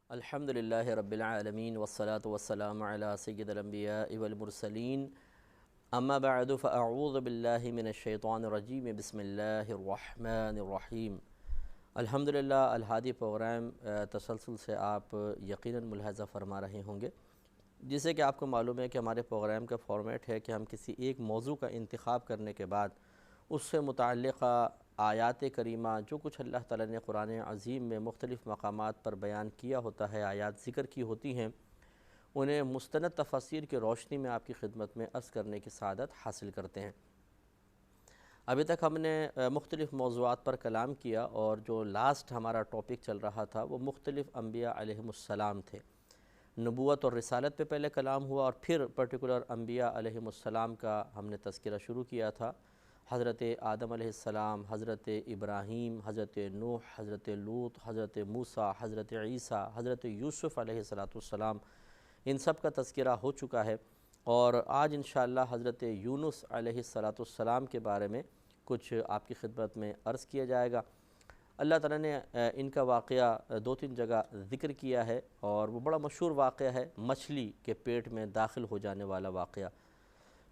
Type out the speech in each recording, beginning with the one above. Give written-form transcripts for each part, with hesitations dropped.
الحمدللہ رب العالمین والصلاة والسلام علی سید الانبیاء والمرسلین اما بعد فاعوذ باللہ من الشیطان الرجیم بسم اللہ الرحمن الرحیم۔ الحمدللہ الہادی پروگرام تسلسل سے آپ یقیناً ملاحظہ فرما رہے ہوں گے، جسے کہ آپ کو معلوم ہے کہ ہمارے پروگرام کا فارمیٹ ہے کہ ہم کسی ایک موضوع کا انتخاب کرنے کے بعد اس سے متعلقہ آیات کریمہ جو کچھ اللہ تعالیٰ نے قرآن عظیم میں مختلف مقامات پر بیان کیا ہوتا ہے، آیات ذکر کی ہوتی ہیں، انہیں مستند تفاسیر کی روشنی میں آپ کی خدمت میں عرض کرنے کی سعادت حاصل کرتے ہیں۔ ابھی تک ہم نے مختلف موضوعات پر کلام کیا، اور جو لاسٹ ہمارا ٹاپک چل رہا تھا وہ مختلف انبیاء علیہم السلام تھے۔ نبوت اور رسالت پہ پہلے کلام ہوا، اور پھر پرٹیکولر انبیاء علیہم السلام کا ہم نے تذکرہ شروع کیا تھا۔ حضرت آدم علیہ السلام، حضرت ابراہیم، حضرت نوح، حضرت لوط، حضرت موسیٰ، حضرت عیسیٰ، حضرت یوسف علیہ السلام، ان سب کا تذکرہ ہو چکا ہے، اور آج انشاءاللہ حضرت یونس علیہ السلام کے بارے میں کچھ آپ کی خدمت میں عرض کیا جائے گا۔ اللہ تعالیٰ نے ان کا واقعہ دو تین جگہ ذکر کیا ہے، اور وہ بڑا مشہور واقعہ ہے، مچھلی کے پیٹ میں داخل ہو جانے والا واقعہ۔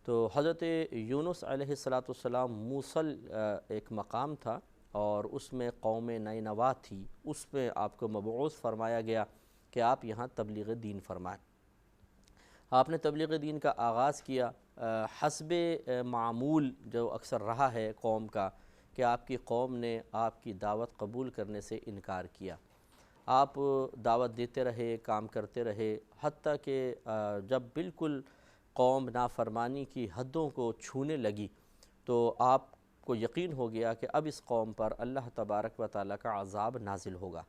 تو حضرت یونس علیہ السلام موصل ایک مقام تھا، اور اس میں قوم نینوا تھی، اس میں آپ کو مبعوث فرمایا گیا کہ آپ یہاں تبلیغ دین فرمائیں۔ آپ نے تبلیغ دین کا آغاز کیا، حسب معمول جو اکثر رہا ہے قوم کا، کہ آپ کی قوم نے آپ کی دعوت قبول کرنے سے انکار کیا۔ آپ دعوت دیتے رہے، کام کرتے رہے، حتیٰ کہ جب بالکل قوم نافرمانی کی حدوں کو چھونے لگی تو آپ کو یقین ہو گیا کہ اب اس قوم پر اللہ تبارک و تعالیٰ کا عذاب نازل ہوگا۔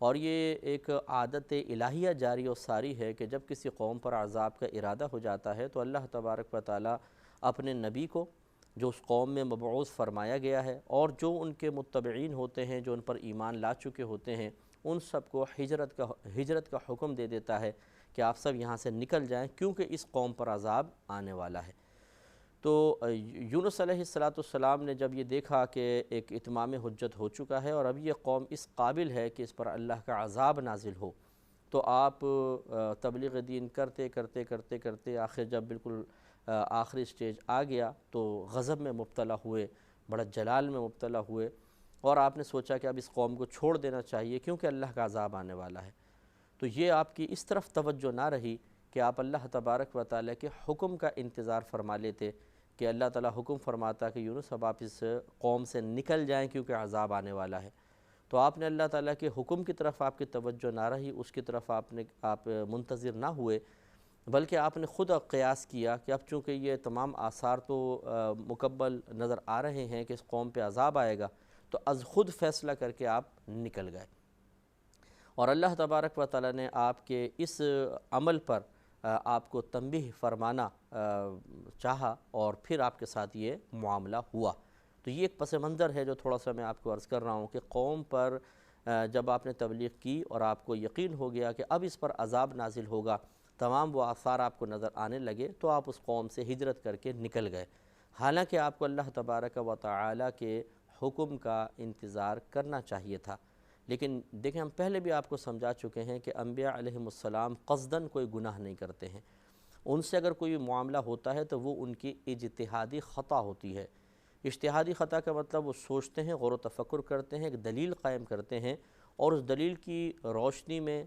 اور یہ ایک عادت الہیہ جاری و ساری ہے کہ جب کسی قوم پر عذاب کا ارادہ ہو جاتا ہے تو اللہ تبارک و تعالیٰ اپنے نبی کو جو اس قوم میں مبعوث فرمایا گیا ہے، اور جو ان کے متبعین ہوتے ہیں، جو ان پر ایمان لا چکے ہوتے ہیں، ان سب کو ہجرت کا حکم دے دیتا ہے کہ آپ سب یہاں سے نکل جائیں، کیونکہ اس قوم پر عذاب آنے والا ہے۔ تو یونس علیہ السلام نے جب یہ دیکھا کہ ایک اتمام حجت ہو چکا ہے، اور اب یہ قوم اس قابل ہے کہ اس پر اللہ کا عذاب نازل ہو، تو آپ تبلیغ دین کرتے کرتے کرتے کرتے آخر جب بالکل آخری سٹیج آ گیا تو غضب میں مبتلا ہوئے، بڑا جلال میں مبتلا ہوئے، اور آپ نے سوچا کہ اب اس قوم کو چھوڑ دینا چاہیے کیونکہ اللہ کا عذاب آنے والا ہے۔ تو یہ آپ کی اس طرف توجہ نہ رہی کہ آپ اللہ تبارک و تعالیٰ کے حکم کا انتظار فرما لیتے، کہ اللہ تعالیٰ حکم فرماتا کہ یونس اب آپ اس قوم سے نکل جائیں کیونکہ عذاب آنے والا ہے۔ تو آپ نے اللہ تعالیٰ کے حکم کی طرف آپ کی توجہ نہ رہی، اس کی طرف آپ منتظر نہ ہوئے، بلکہ آپ نے خود قیاس کیا کہ اب چونکہ یہ تمام آثار تو مکمل نظر آ رہے ہیں کہ اس قوم پہ عذاب آئے گا، تو از خود فیصلہ کر کے آپ نکل گئے۔ اور اللہ تبارک و تعالیٰ نے آپ کے اس عمل پر آپ کو تنبیہ فرمانا چاہا، اور پھر آپ کے ساتھ یہ معاملہ ہوا۔ تو یہ ایک پس منظر ہے جو تھوڑا سا میں آپ کو عرض کر رہا ہوں کہ قوم پر جب آپ نے تبلیغ کی اور آپ کو یقین ہو گیا کہ اب اس پر عذاب نازل ہوگا، تمام وہ آثار آپ کو نظر آنے لگے، تو آپ اس قوم سے ہجرت کر کے نکل گئے، حالانکہ آپ کو اللہ تبارک و تعالیٰ کے حکم کا انتظار کرنا چاہیے تھا۔ لیکن دیکھیں، ہم پہلے بھی آپ کو سمجھا چکے ہیں کہ انبیاء علیہم السلام قصداً کوئی گناہ نہیں کرتے ہیں۔ ان سے اگر کوئی معاملہ ہوتا ہے تو وہ ان کی اجتہادی خطا ہوتی ہے۔ اجتہادی خطا کا مطلب وہ سوچتے ہیں، غور و تفکر کرتے ہیں، ایک دلیل قائم کرتے ہیں، اور اس دلیل کی روشنی میں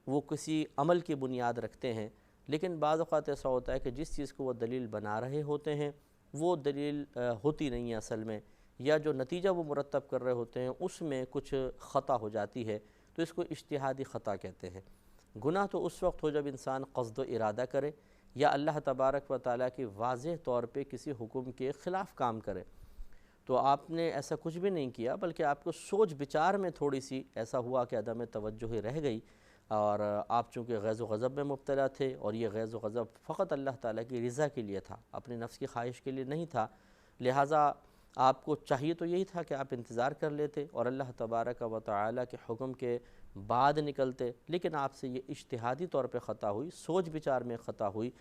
وہ کسی عمل کی بنیاد رکھتے ہیں، لیکن بعض اوقات ایسا ہوتا ہے کہ جس چیز کو وہ دلیل بنا رہے ہوتے ہیں وہ دلیل ہوتی نہیں ہے اصل میں، یا جو نتیجہ وہ مرتب کر رہے ہوتے ہیں اس میں کچھ خطا ہو جاتی ہے، تو اس کو اجتہادی خطا کہتے ہیں۔ گناہ تو اس وقت ہو جب انسان قصد و ارادہ کرے، یا اللہ تبارک و تعالیٰ کی واضح طور پہ کسی حکم کے خلاف کام کرے۔ تو آپ نے ایسا کچھ بھی نہیں کیا، بلکہ آپ کو سوچ بچار میں تھوڑی سی ایسا ہوا کہ عدم توجہ رہ گئی، اور آپ چونکہ غیظ و غضب میں مبتلا تھے، اور یہ غیظ و غضب فقط اللہ تعالیٰ کی رضا کے لیے تھا، اپنی نفس کی خواہش کے لیے نہیں تھا، لہٰذا آپ کو چاہیے تو یہی تھا کہ آپ انتظار کر لیتے اور اللہ تبارک و تعالیٰ کے حکم کے بعد نکلتے، لیکن آپ سے یہ اجتہادی طور پہ خطا ہوئی، سوچ بچار میں خطا ہوئی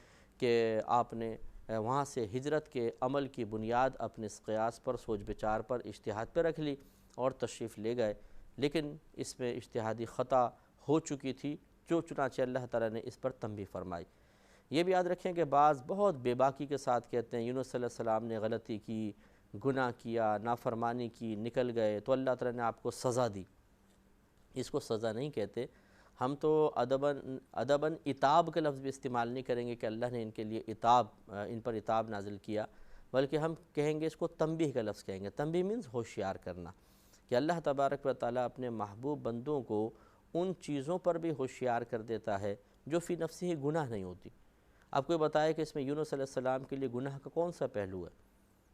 کہ آپ نے وہاں سے ہجرت کے عمل کی بنیاد اپنے اس قیاس پر، سوچ بچار پر، اجتہاد پہ رکھ لی اور تشریف لے گئے، لیکن اس میں اجتہادی خطا ہو چکی تھی، جو چنانچہ اللہ تعالیٰ نے اس پر تنبیہ فرمائی۔ یہ بھی یاد رکھیں کہ بعض بہت بے باکی کے ساتھ کہتے ہیں یونس علیہ السلام نے غلطی کی، گناہ کیا، نافرمانی کی، نکل گئے تو اللہ تعالیٰ نے آپ کو سزا دی۔ اس کو سزا نہیں کہتے، ہم تو ادباً عتاب کا لفظ بھی استعمال نہیں کریں گے کہ اللہ نے ان کے لیے ان پر عتاب نازل کیا، بلکہ ہم کہیں گے اس کو تنبیہ کا لفظ کہیں گے۔ تنبیہ مینز ہوشیار کرنا، کہ اللہ تبارک و تعالیٰ اپنے محبوب بندوں کو ان چیزوں پر بھی ہوشیار کر دیتا ہے جو فی نفسہ ہی گناہ نہیں ہوتی۔ آپ کو بتایا کہ اس میں یونس علیہ السلام کے لیے گناہ کا کون سا پہلو ہے؟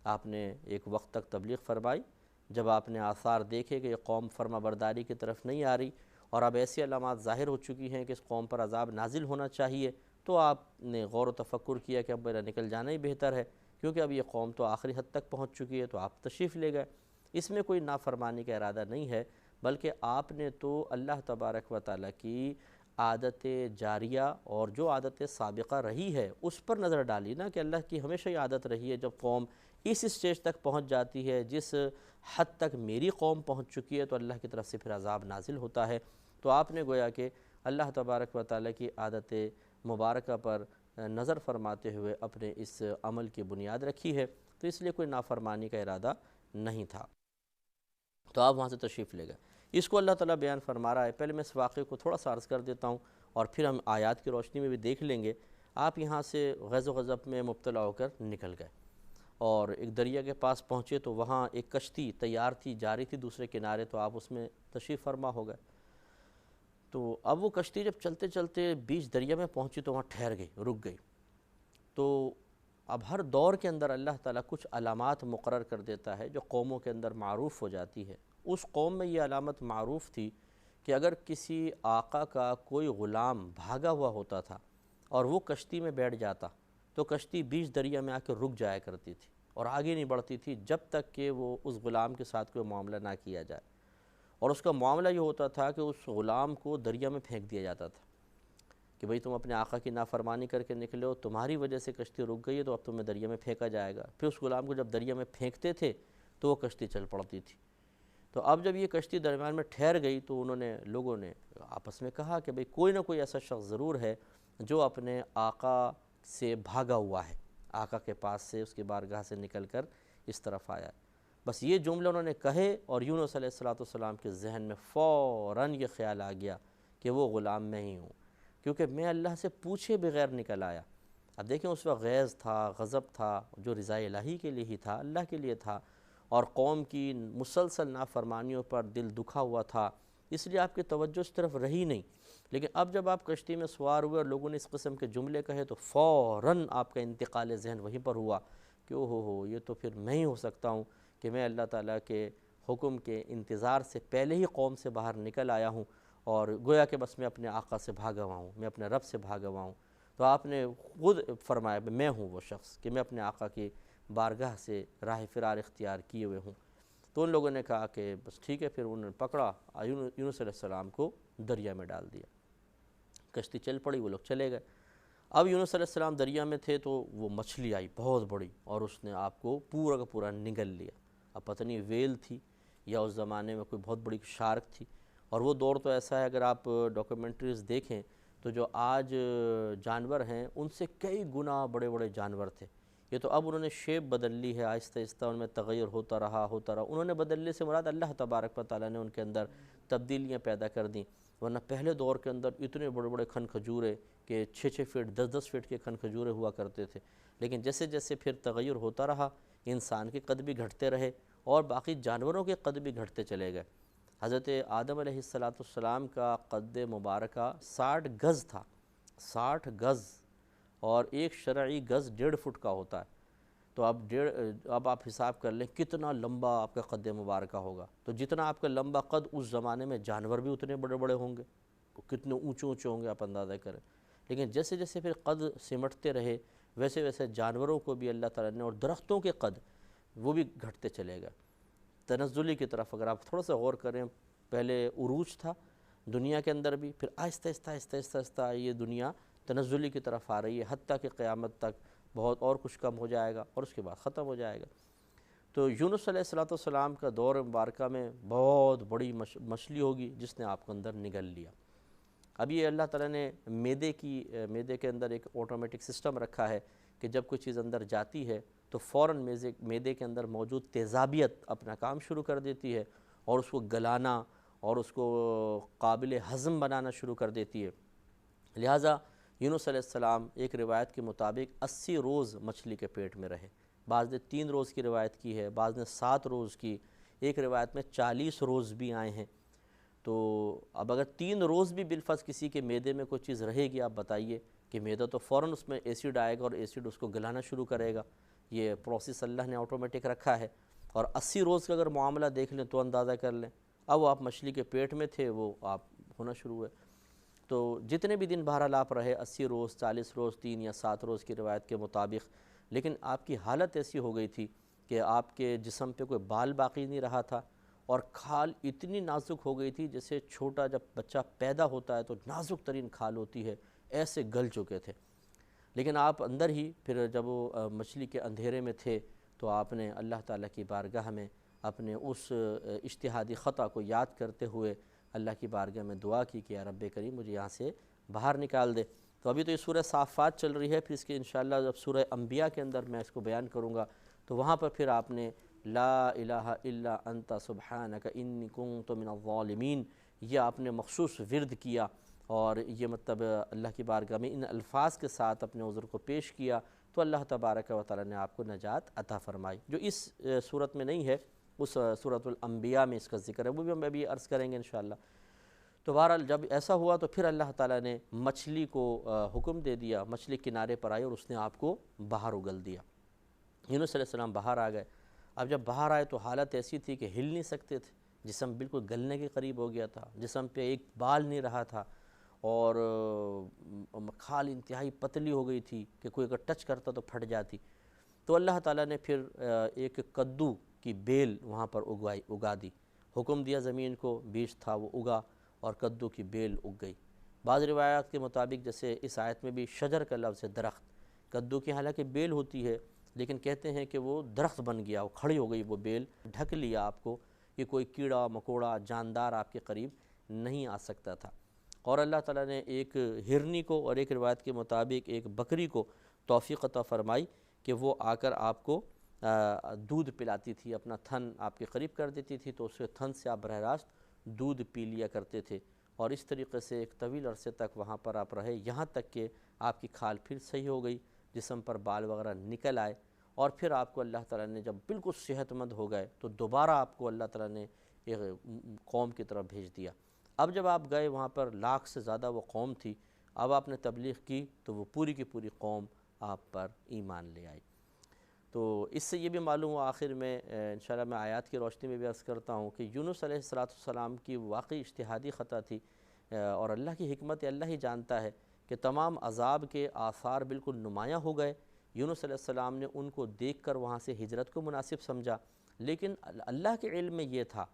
آپ نے ایک وقت تک تبلیغ فرمائی، جب آپ نے آثار دیکھے کہ یہ قوم فرما برداری کی طرف نہیں آ رہی اور اب ایسی علامات ظاہر ہو چکی ہیں کہ اس قوم پر عذاب نازل ہونا چاہیے، تو آپ نے غور و تفکر کیا کہ اب میرا نکل جانا ہی بہتر ہے، کیونکہ اب یہ قوم تو آخری حد تک پہنچ چکی ہے، تو آپ تشریف لے گئے۔ اس میں کوئی نافرمانی کا ارادہ نہیں ہے، بلکہ آپ نے تو اللہ تبارک و تعالیٰ کی عادت جاریہ اور جو عادت سابقہ رہی ہے اس پر نظر ڈالی نا، کہ اللہ کی ہمیشہ یہ عادت رہی ہے جب قوم اس اسٹیج تک پہنچ جاتی ہے جس حد تک میری قوم پہنچ چکی ہے تو اللہ کی طرف سے پھر عذاب نازل ہوتا ہے۔ تو آپ نے گویا کہ اللہ تبارک و تعالیٰ کی عادت مبارکہ پر نظر فرماتے ہوئے اپنے اس عمل کی بنیاد رکھی ہے، تو اس لیے کوئی نافرمانی کا ارادہ نہیں تھا، تو آپ وہاں سے تشریف لے گئے۔ اس کو اللہ تعالیٰ بیان فرما رہا ہے۔ پہلے میں اس واقعے کو تھوڑا سا عرض کر دیتا ہوں اور پھر ہم آیات کی روشنی میں بھی دیکھ لیں گے۔ آپ یہاں سے غیظ و غضب میں مبتلا ہو کر نکل گئے اور ایک دریا کے پاس پہنچے تو وہاں ایک کشتی تیار تھی، جاری تھی دوسرے کنارے، تو آپ اس میں تشریف فرما ہو گئے۔ تو اب وہ کشتی جب چلتے چلتے بیچ دریا میں پہنچی تو وہاں ٹھہر گئی، رک گئی۔ تو اب ہر دور کے اندر اللہ تعالیٰ کچھ علامات مقرر کر دیتا ہے جو قوموں کے اندر معروف ہو جاتی ہے۔ اس قوم میں یہ علامت معروف تھی کہ اگر کسی آقا کا کوئی غلام بھاگا ہوا ہوتا تھا اور وہ کشتی میں بیٹھ جاتا تو کشتی بیچ دریا میں آ کے رک جایا کرتی تھی اور آگے نہیں بڑھتی تھی جب تک کہ وہ اس غلام کے ساتھ کوئی معاملہ نہ کیا جائے، اور اس کا معاملہ یہ ہوتا تھا کہ اس غلام کو دریا میں پھینک دیا جاتا تھا کہ بھئی تم اپنے آقا کی نافرمانی کر کے نکلے ہو، تمہاری وجہ سے کشتی رک گئی ہے تو اب تمہیں دریا میں پھینکا جائے گا۔ پھر اس غلام کو جب دریا میں پھینکتے تھے تو وہ کشتی چل پڑتی تھی۔ تو اب جب یہ کشتی درمیان میں ٹھہر گئی تو لوگوں نے آپس میں کہا کہ بھئی کوئی نہ کوئی ایسا شخص ضرور ہے جو اپنے آقا سے بھاگا ہوا ہے، آقا کے پاس سے، اس کی بارگاہ سے نکل کر اس طرف آیا ہے۔ بس یہ جملہ انہوں نے کہے اور یونس علیہ السلام کے ذہن میں فوراً یہ خیال آ گیا کہ وہ غلام میں ہی ہوں، کیونکہ میں اللہ سے پوچھے بغیر نکل آیا۔ اب دیکھیں اس وقت غیظ تھا، غضب تھا، جو رضا الہی کے لیے ہی تھا، اللہ کے لیے تھا، اور قوم کی مسلسل نافرمانیوں پر دل دکھا ہوا تھا، اس لیے آپ کی توجہ اس طرف رہی نہیں۔ لیکن اب جب آپ کشتی میں سوار ہوئے اور لوگوں نے اس قسم کے جملے کہے تو فوراً آپ کا انتقال ذہن وہیں پر ہوا کہ ہو یہ تو پھر میں ہی ہو سکتا ہوں کہ میں اللہ تعالیٰ کے حکم کے انتظار سے پہلے ہی قوم سے باہر نکل آیا ہوں اور گویا کہ بس میں اپنے آقا سے بھاگا ہوا ہوں، میں اپنے رب سے بھاگا ہوا ہوں۔ تو آپ نے خود فرمایا کہ میں ہوں وہ شخص کہ میں اپنے آقا کی بارگاہ سے راہ فرار اختیار کیے ہوئے ہوں۔ تو ان لوگوں نے کہا کہ بس ٹھیک ہے، پھر انہوں نے پکڑا یونس علیہ السلام کو دریا میں ڈال دیا، کشتی چل پڑی، وہ لوگ چلے گئے۔ اب یونس علیہ السلام دریا میں تھے تو وہ مچھلی آئی بہت بڑی اور اس نے آپ کو پورا کا پورا نگل لیا۔ اب پتہ نہیں ویل تھی یا اس زمانے میں کوئی بہت بڑی شارک تھی، اور وہ دور تو ایسا ہے اگر آپ ڈاکیومنٹریز دیکھیں تو جو آج جانور ہیں ان سے کئی گنا بڑے بڑے جانور تھے۔ یہ تو اب انہوں نے شیپ بدل لی ہے، آہستہ آہستہ ان میں تغیر ہوتا رہا۔ انہوں نے بدلنے سے مراد اللہ تبارک و تعالیٰ نے ان کے اندر تبدیلیاں پیدا کر دیں، ورنہ پہلے دور کے اندر اتنے بڑے بڑے کھن کھجورے کہ 6 فٹ 10 فٹ کے کھن کھجورے ہوا کرتے تھے، لیکن جیسے جیسے پھر تغیر ہوتا رہا انسان کے قد بھی گھٹتے رہے اور باقی جانوروں کے قد بھی گھٹتے چلے گئے۔ حضرت آدم علیہ السلام کا قد مبارکہ 60 گز تھا، 60 گز، اور ایک شرعی گز 1.5 فٹ کا ہوتا ہے۔ تو اب آپ حساب کر لیں کتنا لمبا آپ کا قد مبارکہ ہوگا۔ تو جتنا آپ کا لمبا قد اس زمانے میں جانور بھی اتنے بڑے بڑے ہوں گے، کتنے اونچے اونچے ہوں گے آپ اندازہ کریں۔ لیکن جیسے جیسے پھر قد سمٹتے رہے ویسے ویسے جانوروں کو بھی اللہ تعالیٰ نے، اور درختوں کے قد وہ بھی گھٹتے چلے گئے تنزلی کی طرف۔ اگر آپ تھوڑا سا غور کریں، پہلے عروج تھا دنیا کے اندر بھی، پھر آہستہ آہستہ یہ دنیا تنزلی کی طرف آ رہی ہے، حتیٰ کہ قیامت تک بہت اور کچھ کم ہو جائے گا اور اس کے بعد ختم ہو جائے گا۔ تو یونس علیہ السلام کا دور مبارکہ میں بہت بڑی مچھلی ہوگی جس نے آپ کو اندر نگل لیا۔ اب یہ اللہ تعالیٰ نے میدے کے اندر ایک آٹومیٹک سسٹم رکھا ہے کہ جب کوئی چیز اندر جاتی ہے تو فوراً میدے کے اندر موجود تیزابیت اپنا کام شروع کر دیتی ہے اور اس کو گلانا اور اس کو قابل ہضم بنانا شروع کر دیتی ہے۔ لہٰذا یونس علیہ السلام ایک روایت کے مطابق 80 روز مچھلی کے پیٹ میں رہے، بعض نے 3 روز کی روایت کی ہے، بعض نے 7 روز کی، ایک روایت میں 40 روز بھی آئے ہیں۔ تو اب اگر 3 روز بھی بالفرض کسی کے معدے میں کوئی چیز رہے گی، آپ بتائیے کہ معدہ تو فوراً اس میں ایسڈ آئے گا اور ایسڈ اس کو گلانا شروع کرے گا، یہ پروسیس اللہ نے آٹومیٹک رکھا ہے۔ اور 80 روز کا اگر معاملہ دیکھ لیں تو اندازہ کر لیں، اب آپ مچھلی کے پیٹ میں تھے، وہ آپ ہونا شروع ہوئے۔ تو جتنے بھی دن بہرحال آپ رہے، 80 روز، 40 روز، 3 یا 7 روز کی روایت کے مطابق، لیکن آپ کی حالت ایسی ہو گئی تھی کہ آپ کے جسم پہ کوئی بال باقی نہیں رہا تھا، اور کھال اتنی نازک ہو گئی تھی جیسے چھوٹا جب بچہ پیدا ہوتا ہے تو نازک ترین کھال ہوتی ہے، ایسے گل چکے تھے۔ لیکن آپ اندر ہی پھر جب وہ مچھلی کے اندھیرے میں تھے تو آپ نے اللہ تعالیٰ کی بارگاہ میں اپنے اس اجتہادی خطا کو یاد کرتے ہوئے اللہ کی بارگاہ میں دعا کی کہ یا رب کریم مجھے یہاں سے باہر نکال دے۔ تو ابھی تو یہ سورہ صافات چل رہی ہے، پھر اس کے انشاءاللہ جب سورہ انبیاء کے اندر میں اس کو بیان کروں گا تو وہاں پر پھر آپ نے لا الہ الا انت سبحانک انی کنت من الظالمین، یہ آپ نے مخصوص ورد کیا، اور یہ مطلب اللہ کی بارگاہ میں ان الفاظ کے ساتھ اپنے عذر کو پیش کیا تو اللہ تبارک و تعالی نے آپ کو نجات عطا فرمائی، جو اس صورت میں نہیں ہے، اس سورۃ الانبیاء میں اس کا ذکر ہے، وہ بھی ہم ابھی عرض کریں گے انشاءاللہ۔ تو بہرحال جب ایسا ہوا تو پھر اللہ تعالیٰ نے مچھلی کو حکم دے دیا، مچھلی کنارے پر آئی اور اس نے آپ کو باہر اگل دیا۔ یونس علیہ السلام باہر آ گئے۔ اب جب باہر آئے تو حالت ایسی تھی کہ ہل نہیں سکتے تھے، جسم بالکل گلنے کے قریب ہو گیا تھا، جسم پہ ایک بال نہیں رہا تھا، اور کھال انتہائی پتلی ہو گئی تھی کہ کوئی اگر ٹچ کرتا تو پھٹ جاتی۔ تو اللہ تعالیٰ نے پھر ایک کدو کی بیل وہاں پر اگا دی، حکم دیا زمین کو، بیج تھا وہ اگا اور کدو کی بیل اگ گئی۔ بعض روایات کے مطابق جیسے اس آیت میں بھی شجر کا لفظ ہے، درخت، کدو کی حالانکہ بیل ہوتی ہے لیکن کہتے ہیں کہ وہ درخت بن گیا، وہ کھڑی ہو گئی، وہ بیل ڈھک لیا آپ کو کہ کوئی کیڑا مکوڑا جاندار آپ کے قریب نہیں آ سکتا تھا۔ اور اللہ تعالیٰ نے ایک ہرنی کو اور ایک روایت کے مطابق ایک بکری کو توفیق عطا فرمائی کہ وہ آ کر آپ کو دودھ پلاتی تھی، اپنا تھن آپ کے قریب کر دیتی تھی تو اس کے تھن سے آپ براہ راست دودھ پی لیا کرتے تھے، اور اس طریقے سے ایک طویل عرصے تک وہاں پر آپ رہے، یہاں تک کہ آپ کی کھال پھر صحیح ہو گئی، جسم پر بال وغیرہ نکل آئے، اور پھر آپ کو اللہ تعالیٰ نے جب بالکل صحت مند ہو گئے تو دوبارہ آپ کو اللہ تعالیٰ نے ایک قوم کی طرف بھیج دیا۔ اب جب آپ گئے وہاں پر 1 لاکھ سے زیادہ وہ قوم تھی، اب آپ نے تبلیغ کی تو وہ پوری کی پوری قوم آپ پر ایمان لے آئی۔ تو اس سے یہ بھی معلوم ہوا آخر میں انشاءاللہ میں آیات کی روشنی میں بھی عرض کرتا ہوں کہ یونس علیہ السلام کی واقعی اجتہادی خطا تھی، اور اللہ کی حکمت اللہ ہی جانتا ہے کہ تمام عذاب کے آثار بالکل نمایاں ہو گئے۔ یونس علیہ السلام نے ان کو دیکھ کر وہاں سے ہجرت کو مناسب سمجھا، لیکن اللہ کے علم میں یہ تھا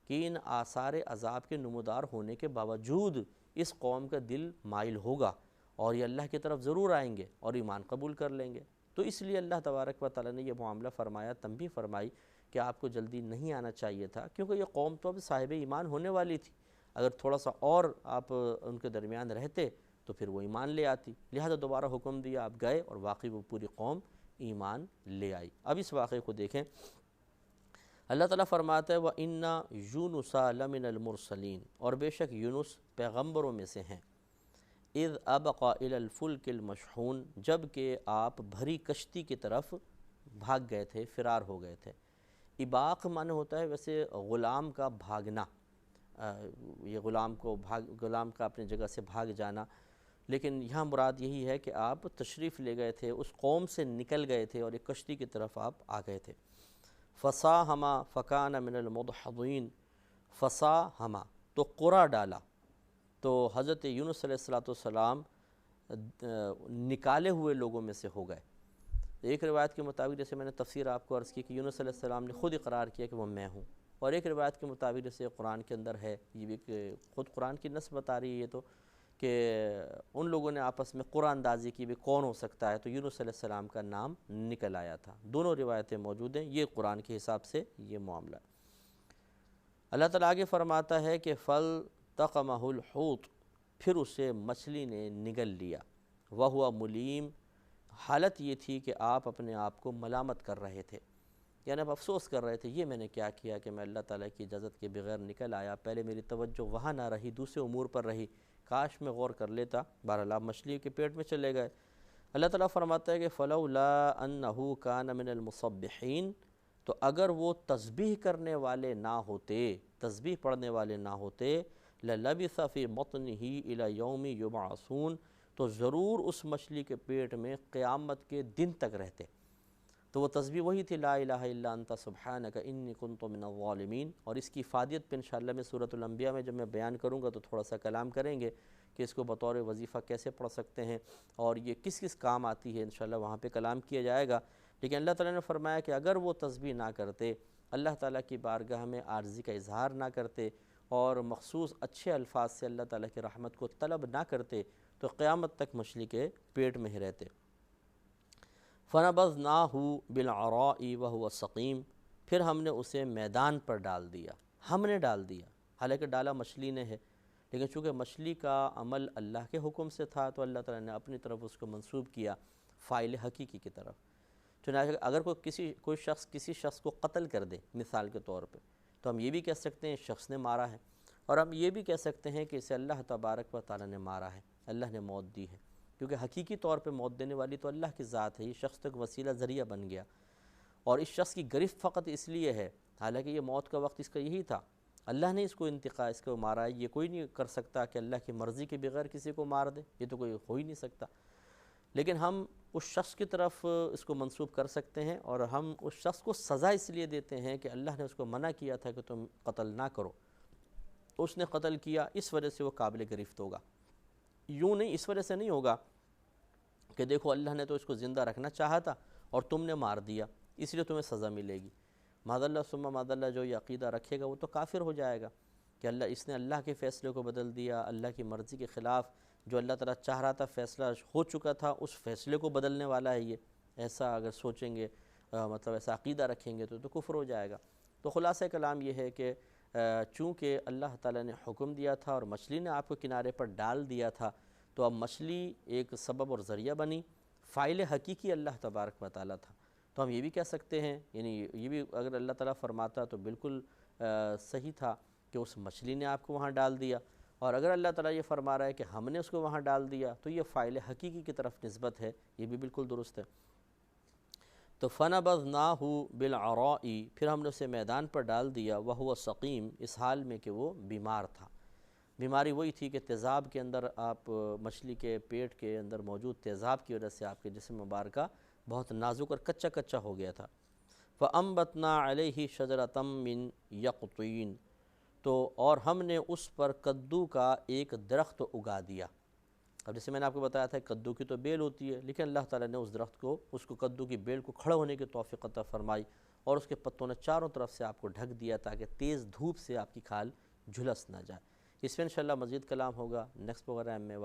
کہ ان آثار عذاب کے نمودار ہونے کے باوجود اس قوم کا دل مائل ہوگا اور یہ اللہ کی طرف ضرور آئیں گے اور ایمان قبول کر لیں گے، تو اس لیے اللہ تبارک و تعالیٰ نے یہ معاملہ فرمایا، تنبیہ فرمائی کہ آپ کو جلدی نہیں آنا چاہیے تھا، کیونکہ یہ قوم تو اب صاحب ایمان ہونے والی تھی، اگر تھوڑا سا اور آپ ان کے درمیان رہتے تو پھر وہ ایمان لے آتی، لہذا دوبارہ حکم دیا، آپ گئے اور واقعی وہ پوری قوم ایمان لے آئی۔ اب اس واقعے کو دیکھیں، اللہ تعالیٰ فرماتا ہے وَإِنَّ يُونُسَ لَمِنَ الْمُرْسَلِينَ، اور بے شک یونس پیغمبروں میں سے ہیں، اِذْ أَبَقَ إِلَى الْفُلْكِ الْمَشْحُونِ، جب کہ آپ بھری کشتی کی طرف بھاگ گئے تھے، فرار ہو گئے تھے۔ اباق معنی ہوتا ہے ویسے غلام کا بھاگنا، یہ غلام کا اپنی جگہ سے بھاگ جانا، لیکن یہاں مراد یہی ہے کہ آپ تشریف لے گئے تھے، اس قوم سے نکل گئے تھے اور ایک کشتی کی طرف آپ آ گئے تھے۔ فَسَاهَمَ فَكَانَ مِنَ الْمُدْحَضِينَ، فَسَاهَمَ تو قرعہ ڈالا، تو حضرت یونس علیہ السلام نکالے ہوئے لوگوں میں سے ہو گئے۔ ایک روایت کے مطابق جیسے میں نے تفسیر آپ کو عرض کی کہ یونس علیہ السلام نے خود اقرار کیا کہ وہ میں ہوں، اور ایک روایت کے مطابق جیسے قرآن کے اندر ہے، یہ بھی کہ خود قرآن کی نص بتا رہی ہے یہ تو، کہ ان لوگوں نے آپس میں قرآن اندازی کی بھی کون ہو سکتا ہے، تو یونس علیہ السلام کا نام نکل آیا تھا۔ دونوں روایتیں موجود ہیں، یہ قرآن کے حساب سے یہ معاملہ ہے۔ اللہ تعالیٰ آگے فرماتا ہے کہ فَالْتَقَمَهُ الْحُوتُ، پھر اسے مچھلی نے نگل لیا۔ وہو ملیم، حالت یہ تھی کہ آپ اپنے آپ کو ملامت کر رہے تھے، یعنی اب افسوس کر رہے تھے، یہ میں نے کیا کیا کہ میں اللہ تعالیٰ کی اجازت کے بغیر نکل آیا، پہلے میری توجہ وہاں نہ رہی، دوسرے امور پر رہی، کاش میں غور کر لیتا۔ بہرحال آپ مچھلی کے پیٹ میں چلے گئے۔ اللہ تعالیٰ فرماتا ہے کہ فَلَوْلَا أَنَّهُ كَانَ مِنَ الْمُصَبِّحِينَ، تو اگر وہ تسبیح کرنے والے نہ ہوتے، تسبیح پڑھنے والے نہ ہوتے، لَلَبِثَ فِي بَطْنِهِ إِلَى يَوْمِ يُبْعَثُونَ، تو ضرور اس مچھلی کے پیٹ میں قیامت کے دن تک رہتے۔ تو وہ تسبیح وہی تھی، لا الہ الا انت سبحانک انی کنت من الظالمین۔ اور اس کی افادیت پہ انشاءاللہ میں سورۃ الانبیاء میں جب میں بیان کروں گا تو تھوڑا سا کلام کریں گے کہ اس کو بطور وظیفہ کیسے پڑھ سکتے ہیں اور یہ کس کس کام آتی ہے، انشاءاللہ وہاں پہ کلام کیا جائے گا۔ لیکن اللہ تعالیٰ نے فرمایا کہ اگر وہ تسبیح نہ کرتے، اللہ تعالیٰ کی بارگاہ میں عاجزی کا اظہار نہ کرتے اور مخصوص اچھے الفاظ سے اللہ تعالیٰ کی رحمت کو طلب نہ کرتے، تو قیامت تک مچھلی کے پیٹ میں ہی رہتے۔ فَنَبَذْنَاهُ بِالْعَرَاءِ وَهُوَ سَقِيمٌ، پھر ہم نے اسے میدان پر ڈال دیا، ہم نے ڈال دیا، حالانکہ ڈالا مچھلی نے ہے، لیکن چونکہ مچھلی کا عمل اللہ کے حکم سے تھا تو اللہ تعالیٰ نے اپنی طرف اس کو منسوب کیا فاعل حقیقی کی طرف۔ چنانچہ اگر کوئی شخص کسی شخص کو قتل کر دے مثال کے طور پہ، تو ہم یہ بھی کہہ سکتے ہیں شخص نے مارا ہے، اور ہم یہ بھی کہہ سکتے ہیں کہ اسے اللہ تبارک و تعالیٰ نے مارا ہے، اللہ نے موت دی ہے، کیونکہ حقیقی طور پہ موت دینے والی تو اللہ کی ذات ہے، یہ شخص تک وسیلہ ذریعہ بن گیا، اور اس شخص کی گرفت فقط اس لیے ہے، حالانکہ یہ موت کا وقت اس کا یہی تھا، اللہ نے اس کو اس کو مارا ہے، یہ کوئی نہیں کر سکتا کہ اللہ کی مرضی کے بغیر کسی کو مار دے، یہ تو کوئی ہو ہی نہیں سکتا، لیکن ہم اس شخص کی طرف اس کو منسوب کر سکتے ہیں، اور ہم اس شخص کو سزا اس لیے دیتے ہیں کہ اللہ نے اس کو منع کیا تھا کہ تم قتل نہ کرو، اس نے قتل کیا، اس وجہ سے وہ قابل گرفت ہوگا، یوں نہیں، اس وجہ سے نہیں ہوگا کہ دیکھو اللہ نے تو اس کو زندہ رکھنا چاہا تھا اور تم نے مار دیا اس لیے تمہیں سزا ملے گی۔ معاذ اللہ ثم معاذ اللہ جو یہ عقیدہ رکھے گا وہ تو کافر ہو جائے گا کہ اس نے اللہ کے فیصلے کو بدل دیا، اللہ کی مرضی کے خلاف جو اللہ تعالیٰ چاہ رہا تھا فیصلہ ہو چکا تھا، اس فیصلے کو بدلنے والا ہے یہ، ایسا اگر سوچیں گے مطلب ایسا عقیدہ رکھیں گے تو کفر ہو جائے گا۔ تو خلاصہ کلام یہ ہے کہ چونکہ اللہ تعالیٰ نے حکم دیا تھا اور مچھلی نے آپ کو کنارے پر ڈال دیا تھا، تو اب مچھلی ایک سبب اور ذریعہ بنی، فاعل حقیقی اللہ تبارک و تعالیٰ تھا۔ تو ہم یہ بھی کہہ سکتے ہیں، یعنی یہ بھی اگر اللہ تعالیٰ فرماتا تو بالکل صحیح تھا کہ اس مچھلی نے آپ کو وہاں ڈال دیا، اور اگر اللہ تعالیٰ یہ فرما رہا ہے کہ ہم نے اس کو وہاں ڈال دیا تو یہ فاعل حقیقی کی طرف نسبت ہے، یہ بھی بالکل درست ہے۔ تو فَنَبَذْنَاهُ بِالْعَرَاءِ، پھر ہم نے اسے میدان پر ڈال دیا، وَهُوَ سَقِيمٌ، اس حال میں کہ وہ بیمار تھا۔ بیماری وہی تھی کہ تیزاب کے اندر آپ مچھلی کے پیٹ کے اندر موجود تیزاب کی وجہ سے آپ کے جسم مبارکہ بہت نازک اور کچا کچا ہو گیا تھا۔ فَأَنبَتْنَا عَلَيْهِ شَجَرَةً مِّن يَقْطِينٍ، تو اور ہم نے اس پر کدو کا ایک درخت اگا دیا۔ اب جیسے میں نے آپ کو بتایا تھا کدو کی تو بیل ہوتی ہے، لیکن اللہ تعالیٰ نے اس درخت کو، اس کو کدو کی بیل کو کھڑا ہونے کی توفیق عطا فرمائی، اور اس کے پتوں نے چاروں طرف سے آپ کو ڈھک دیا تاکہ تیز دھوپ سے آپ کی کھال جھلس نہ جائے۔ اس میں انشاءاللہ مزید کلام ہوگا نیکسٹ پروگرام میں۔